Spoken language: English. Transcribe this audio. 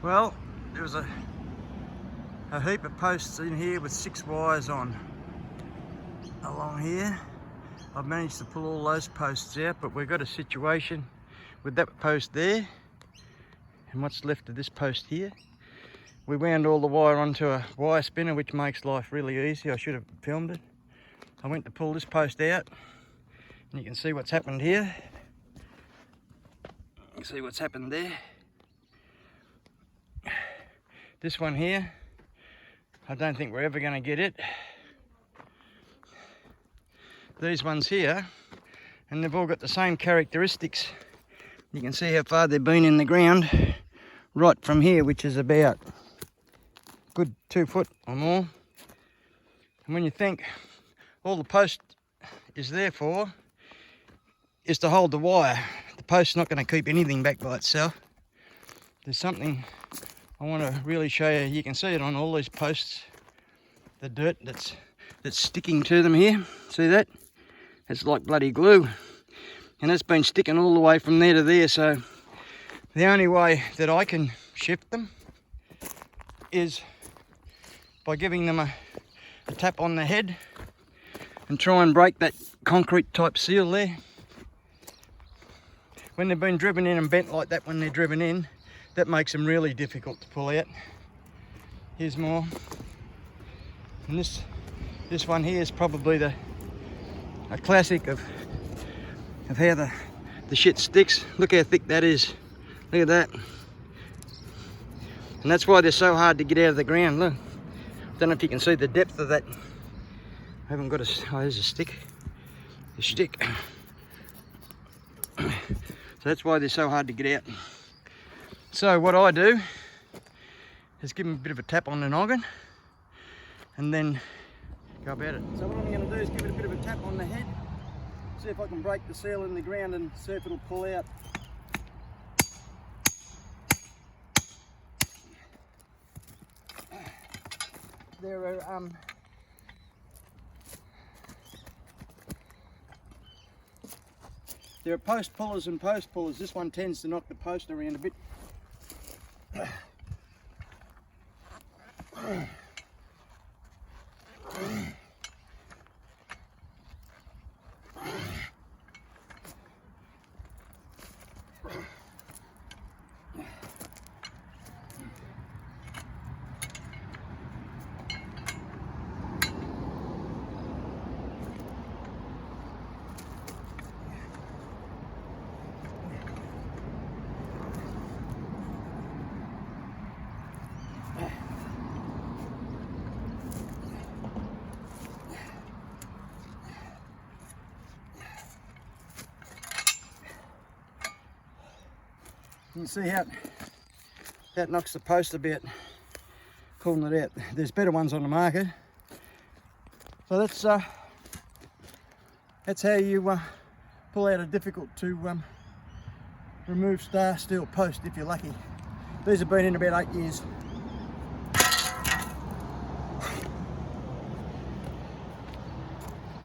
Well, there was a heap of posts in here with 6 wires on along here. I've managed to pull all those posts out, but we've got a situation with that post there and what's left of this post here. We wound all the wire onto a wire spinner, which makes life really easy. I should have filmed it. I went to pull this post out and you can see what's happened here. You can see what's happened there. This one here, I don't think we're ever going to get it. These ones here, and they've all got the same characteristics. You can see how far they've been in the ground, right from here, which is about a good 2 foot or more. And when you think all the post is there for is to hold the wire, the post's not going to keep anything back by itself. There's something I want to really show you. You can see it on all these posts, the dirt that's sticking to them here. See that? It's like bloody glue, and it's been sticking all the way from there to there. So the only way that I can shift them is by giving them a tap on the head and try and break that concrete type seal there. When they've been driven in and bent like that, when they're driven in, that makes them really difficult to pull out. Here's more. And this one here is probably a classic of how the shit sticks. Look how thick that is. Look at that. And that's why they're so hard to get out of the ground. Look. Don't know if you can see the depth of that. I haven't got oh, there's a stick. A stick. So that's why they're so hard to get out. So what I do is give them a bit of a tap on the noggin and then go about it. So what I'm going to do is give it a bit of a tap on the head, see if I can break the seal in the ground and see if it'll pull out. There are post pullers and post pullers. This one tends to knock the post around a bit. You can see how that knocks the post a bit, pulling it out. There's better ones on the market. So that's how you pull out a difficult to remove star steel post if you're lucky. These have been in about 8 years.